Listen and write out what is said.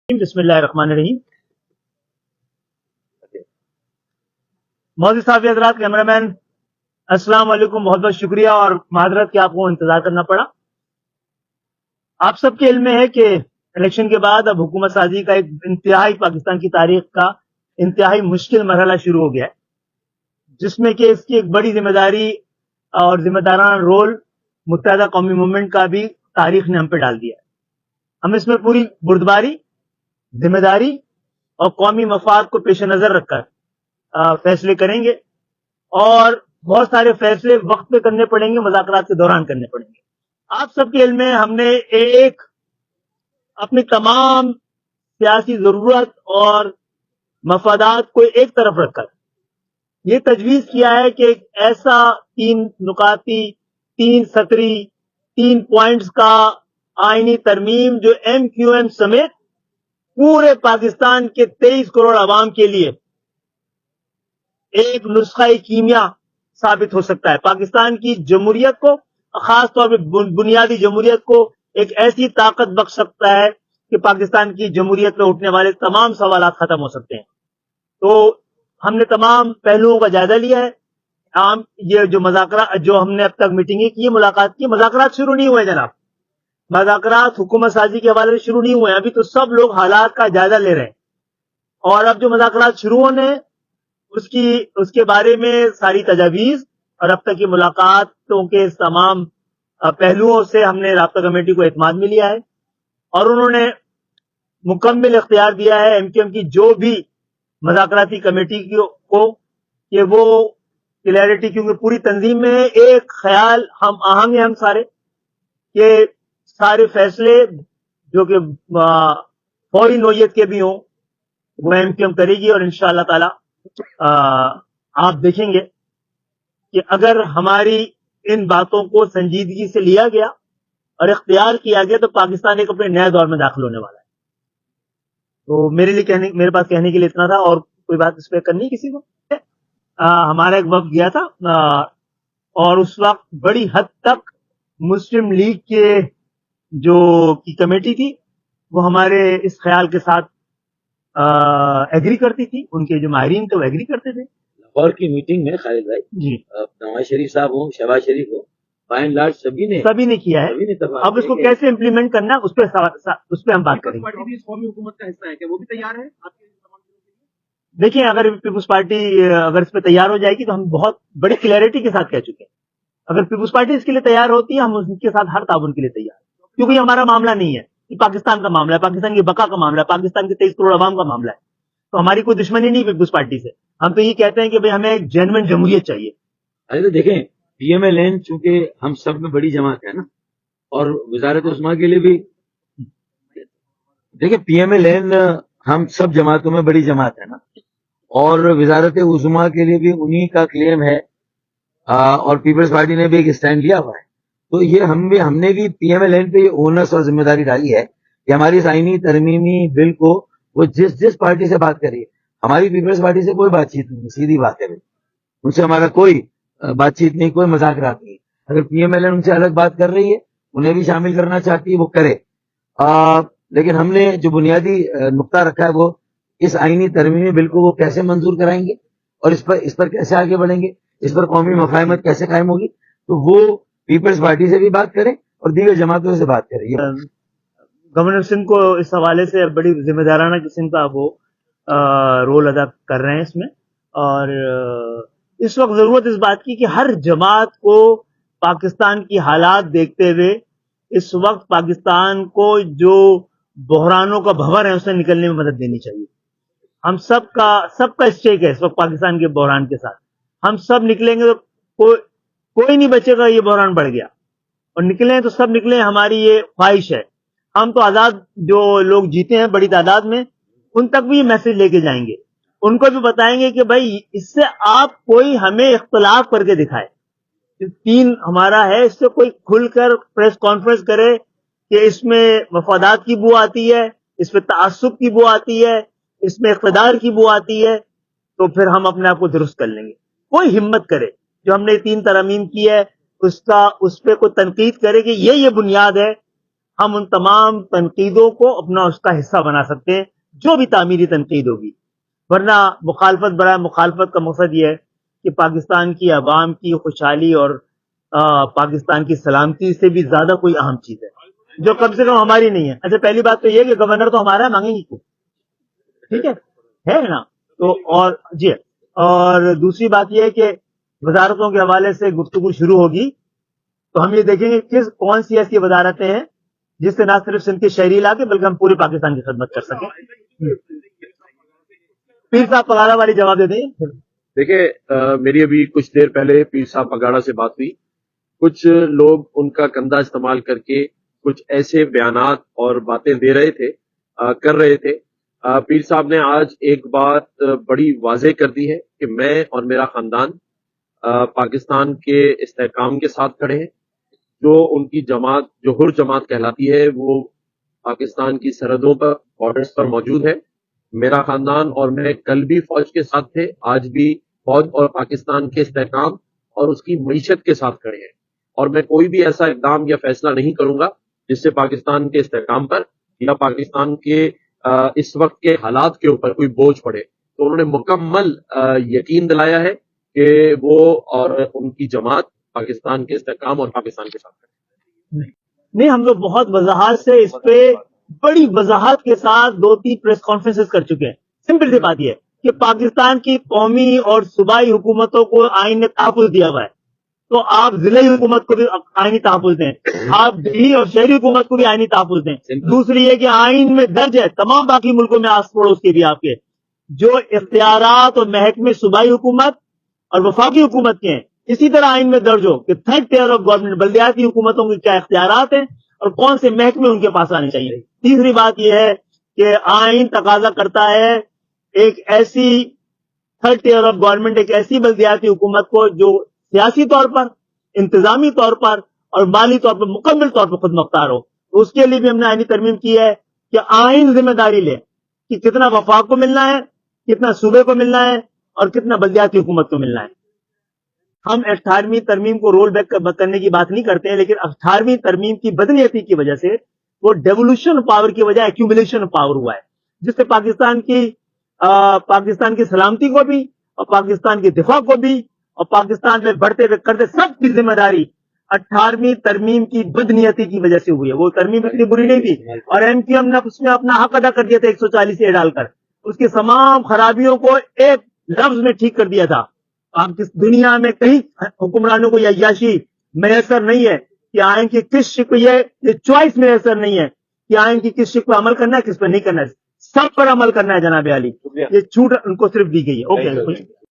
بسم اللہ الرحمن الرحیم. موضوع صاحب حضرات, کیمرہ مین, السلام علیکم. بہت بہت شکریہ اور معذرت کہ آپ کو انتظار کرنا پڑا. آپ سب کے علم میں ہے کہ الیکشن کے بعد اب حکومت سازی کا ایک انتہائی پاکستان کی تاریخ کا انتہائی مشکل مرحلہ شروع ہو گیا ہے, جس میں کہ اس کی ایک بڑی ذمہ داری اور ذمہ دارانہ رول متحدہ قومی موومنٹ کا بھی تاریخ نے ہم پہ ڈال دیا ہے. ہم اس میں پوری بردباری, ذمہ داری اور قومی مفاد کو پیش نظر رکھ کر فیصلے کریں گے, اور بہت سارے فیصلے وقت پہ کرنے پڑیں گے, مذاکرات کے دوران کرنے پڑیں گے. آپ سب کے علم میں ہم نے ایک اپنی تمام سیاسی ضرورت اور مفادات کو ایک طرف رکھ کر یہ تجویز کیا ہے کہ ایک ایسا 3 نکاتی 3 سطری 3 پوائنٹس کا آئینی ترمیم جو ایم کیو ایم سمیت پورے پاکستان کے 23 کروڑ عوام کے لیے ایک نسخہ کیمیا ثابت ہو سکتا ہے. پاکستان کی جمہوریت کو, خاص طور پہ بنیادی جمہوریت کو, ایک ایسی طاقت بخش سکتا ہے کہ پاکستان کی جمہوریت میں اٹھنے والے تمام سوالات ختم ہو سکتے ہیں. تو ہم نے تمام پہلوؤں کا جائزہ لیا ہے. یہ جو مذاکرات جو ہم نے اب تک میٹنگیں کی, ملاقات کی, مذاکرات شروع نہیں ہوئے جناب. مذاکرات حکومت سازی کے حوالے سے شروع نہیں ہوئے. ابھی تو سب لوگ حالات کا جائزہ لے رہے ہیں, اور اب جو مذاکرات شروع ہونے اس کے بارے میں ساری تجاویز اور اب تک کی ملاقاتوں کے تمام پہلوؤں سے ہم نے رابطہ کمیٹی کو اعتماد میں لیا ہے, اور انہوں نے مکمل اختیار دیا ہے ایم کیو ایم کی جو بھی مذاکراتی کمیٹی کو کہ وہ کلیئرٹی, کیونکہ پوری تنظیم میں ایک خیال ہم آہنگ ہیں ہم سارے, کہ سارے فیصلے جو کہ فوری نوعیت کے بھی ہوں وہ ایم کیو ایم کرے گی. اور انشاءاللہ تعالی آپ دیکھیں گے کہ اگر ہماری ان باتوں کو سنجیدگی سے لیا گیا اور اختیار کیا گیا تو پاکستان ایک اپنے نئے دور میں داخل ہونے والا ہے. تو میرے پاس کہنے کے لیے اتنا تھا, اور کوئی بات اس پہ کرنی کسی کو. ہمارا ایک وفد گیا تھا, اور اس وقت بڑی حد تک مسلم لیگ کے جو کی کمیٹی تھی وہ ہمارے اس خیال کے ساتھ ایگری کرتی تھی. ان کے جو ماہرین تھے وہ ایگری کرتے تھے. لاہور کی میٹنگ میں خالد بھائی جی, نواز شریف صاحب ہوں, شہباز شریف ہو, فائن لارڈ سبھی نے کیا ہے. اب اس کو کیسے امپلیمنٹ کرنا ہے اس پہ ہم بات کریں گے. قومی حکومت کا حصہ ہے کہ وہ بھی تیار ہے آپ کے تمام چیزوں کے لیے؟ دیکھیں, اگر پیپلز پارٹی اگر اس پہ تیار ہو جائے گی تو ہم بہت بڑی کلیئرٹی کے ساتھ کہہ چکے ہیں. اگر پیپلز پارٹی اس کے لیے تیار ہوتی ہے, ہم اس کے ساتھ ہر تعاون کے لیے تیار ہیں, کیونکہ یہ ہمارا معاملہ نہیں ہے, یہ پاکستان کا معاملہ ہے, پاکستان کی بقا کا معاملہ ہے, پاکستان کے 23 کروڑ عوام کا معاملہ ہے. تو ہماری کوئی دشمنی نہیں پیپلز پارٹی سے. ہم تو یہ کہتے ہیں کہ بھئی ہمیں ایک جینوین جمہوریت چاہیے. ارے دیکھیں, پی ایم ایل این چونکہ ہم سب میں بڑی جماعت ہے نا, اور وزارت عثما کے لیے بھی دیکھیں پی ایم ایل این ہم سب جماعتوں میں بڑی جماعت ہے نا, اور وزارت عظما کے لیے بھی انہی کا کلیم ہے, اور پیپلز پارٹی نے بھی ایک اسٹینڈ لیا ہوا ہے. تو یہ ہم نے بھی پی ایم ایل این پہ یہ اونس اور ذمہ داری ڈالی ہے کہ ہماری اس آئینی ترمیمی بل کو وہ جس پارٹی سے بات کریے, ہماری پیپلز پارٹی سے کوئی بات چیت نہیں, سیدھی بات ہے, ان سے ہمارا کوئی بات چیت نہیں, کوئی مذاکرات نہیں. اگر پی ایم ایل این ان سے الگ بات کر رہی ہے, انہیں بھی شامل کرنا چاہتی ہے, وہ کرے. لیکن ہم نے جو بنیادی نقطہ رکھا ہے وہ اس آئینی ترمیمی بل کو وہ کیسے منظور کرائیں گے, اور اس پر کیسے آگے بڑھیں گے, اس پر قومی مفاہمت کیسے قائم ہوگی. تو وہ پیپلز پارٹی سے بھی بات کریں اور دیگر جماعتوں سے بات کریں. گورنر سندھ کو اس حوالے سے بڑی ذمہ دارانہ قسم کا وہ رول ادا کر رہے ہیں اس میں, اور اس وقت ضرورت اس بات کی کہ ہر جماعت کو پاکستان کی حالات دیکھتے ہوئے اس وقت پاکستان کو جو بحرانوں کا بھور ہے اس سے نکلنے میں مدد دینی چاہیے. ہم سب کا اسٹیک ہے اس وقت پاکستان کے بحران کے ساتھ. ہم سب نکلیں گے تو کوئی نہیں بچے گا یہ بحران بڑھ گیا, اور نکلیں تو سب نکلیں, ہماری یہ خواہش ہے. ہم تو آزاد جو لوگ جیتے ہیں بڑی تعداد میں, ان تک بھی یہ میسج لے کے جائیں گے, ان کو بھی بتائیں گے کہ بھائی اس سے آپ کوئی ہمیں اختلاف کر کے دکھائے. 3 ہمارا ہے, اس سے کوئی کھل کر پریس کانفرنس کرے کہ اس میں مفادات کی بو آتی ہے, اس میں تعصب کی بو آتی ہے, اس میں اقتدار کی بو آتی ہے, تو پھر ہم اپنے آپ کو درست کر لیں گے. کوئی ہمت کرے جو ہم نے 3 ترامیم کی ہے اس پہ کوئی تنقید کرے کہ یہ بنیاد ہے, ہم ان تمام تنقیدوں کو اپنا اس کا حصہ بنا سکتے ہیں، جو بھی تعمیری تنقید ہوگی. ورنہ مخالفت برائے مخالفت کا مقصد یہ ہے کہ پاکستان کی عوام کی خوشحالی اور پاکستان کی سلامتی سے بھی زیادہ کوئی اہم چیز ہے جو کم سے کم ہماری نہیں ہے. اچھا، پہلی بات تو یہ کہ گورنر تو ہمارا ہے، مانگیں گے کیوں؟ ٹھیک ہے نا. تو اور جی، اور دوسری بات یہ ہے کہ وزارتوں کے حوالے سے گفتگو شروع ہوگی تو ہم یہ دیکھیں گے کون سی ایسی وزارتیں ہیں جس سے نہ صرف سندھ کے شہری علاقے بلکہ ہم پورے پاکستان کی خدمت کر سکیں. پیر صاحب پگاڑا والی جواب دے دیں. دیکھیں، میری ابھی کچھ دیر پہلے پیر صاحب پگاڑا سے بات ہوئی. کچھ لوگ ان کا کندھا استعمال کر کے کچھ ایسے بیانات اور باتیں دے رہے تھے، کر رہے تھے. پیر صاحب نے آج ایک بات بڑی واضح کر دی ہے کہ میں اور میرا خاندان پاکستان کے استحکام کے ساتھ کھڑے ہیں. جو ان کی جماعت جوہر جماعت کہلاتی ہے وہ پاکستان کی سرحدوں پر، بارڈرز پر موجود ہے. میرا خاندان اور میں کل بھی فوج کے ساتھ تھے، آج بھی فوج اور پاکستان کے استحکام اور اس کی معیشت کے ساتھ کھڑے ہیں. اور میں کوئی بھی ایسا اقدام یا فیصلہ نہیں کروں گا جس سے پاکستان کے استحکام پر یا پاکستان کے اس وقت کے حالات کے اوپر کوئی بوجھ پڑے. تو انہوں نے مکمل یقین دلایا ہے کہ وہ اور ان کی جماعت پاکستان کے استحکام اور پاکستان کے ساتھ کھڑے ہیں. نہیں، ہم لوگ بہت وضاحت سے اس پہ بڑی وضاحت کے ساتھ 2-3 پریس کانفرنسز کر چکے ہیں. سمپل سی بات یہ ہے کہ پاکستان کی قومی اور صوبائی حکومتوں کو آئین نے تحفظ دیا ہوا ہے، تو آپ ضلعی حکومت کو بھی آئینی تحفظ دیں، آپ دہلی اور شہری حکومت کو بھی آئینی تحفظ دیں. دوسری یہ کہ آئین میں درج ہے تمام باقی ملکوں میں آس پڑوس کے بھی آپ کے جو اختیارات اور محکمے صوبائی حکومت اور وفاقی حکومت کے ہیں، اسی طرح آئین میں درج ہو کہ تھرڈ ٹیئر آف گورنمنٹ بلدیاتی حکومتوں کے کیا اختیارات ہیں اور کون سے محکمے ان کے پاس آنے چاہیے. تیسری بات یہ ہے کہ آئین تقاضا کرتا ہے ایک ایسی تھرڈ ٹیئر آف گورنمنٹ، ایک ایسی بلدیاتی حکومت کو جو سیاسی طور پر، انتظامی طور پر اور مالی طور پر مکمل طور پر خود مختار ہو. اس کے لیے بھی ہم نے آئینی ترمیم کی ہے کہ آئین ذمہ داری لے کہ کتنا وفاق کو ملنا ہے، کتنا صوبے کو ملنا ہے اور کتنا بلدیاتی حکومت کو ملنا ہے. ہم 18ویں ترمیم کو رول بیک کرنے کی بات نہیں کرتے ہیں، لیکن 18ویں ترمیم کی بدنیتی کی وجہ سے وہ ڈیولوشن پاور کی وجہ ایکومولیشن پاور ہوا ہے، جس سے پاکستان کی سلامتی کو بھی اور پاکستان کے دفاع کو بھی اور پاکستان میں بڑھتے ہوئے کرتے سب کی ذمہ داری 18ویں ترمیم کی بدنیتی کی وجہ سے ہوئی ہے. وہ ترمیم اتنی بری نہیں تھی اور ایم کیو ایم نے اس میں اپنا حق ادا کر دیا تھا 140 ڈال کر، اس کی تمام خرابیوں کو ایک لفظ میں ٹھیک کر دیا تھا. دنیا میں کہیں حکمرانوں کو یہ عیاشی میسر نہیں ہے کہ آئین کی کس شق پہ یہ چوائس میسر نہیں ہے کہ آئین کی کس شق پہ عمل کرنا ہے، کس پہ نہیں کرنا ہے. سب پر عمل کرنا ہے جناب عالی. یہ چھوٹ ان کو صرف دی گئی ہے. اوکے.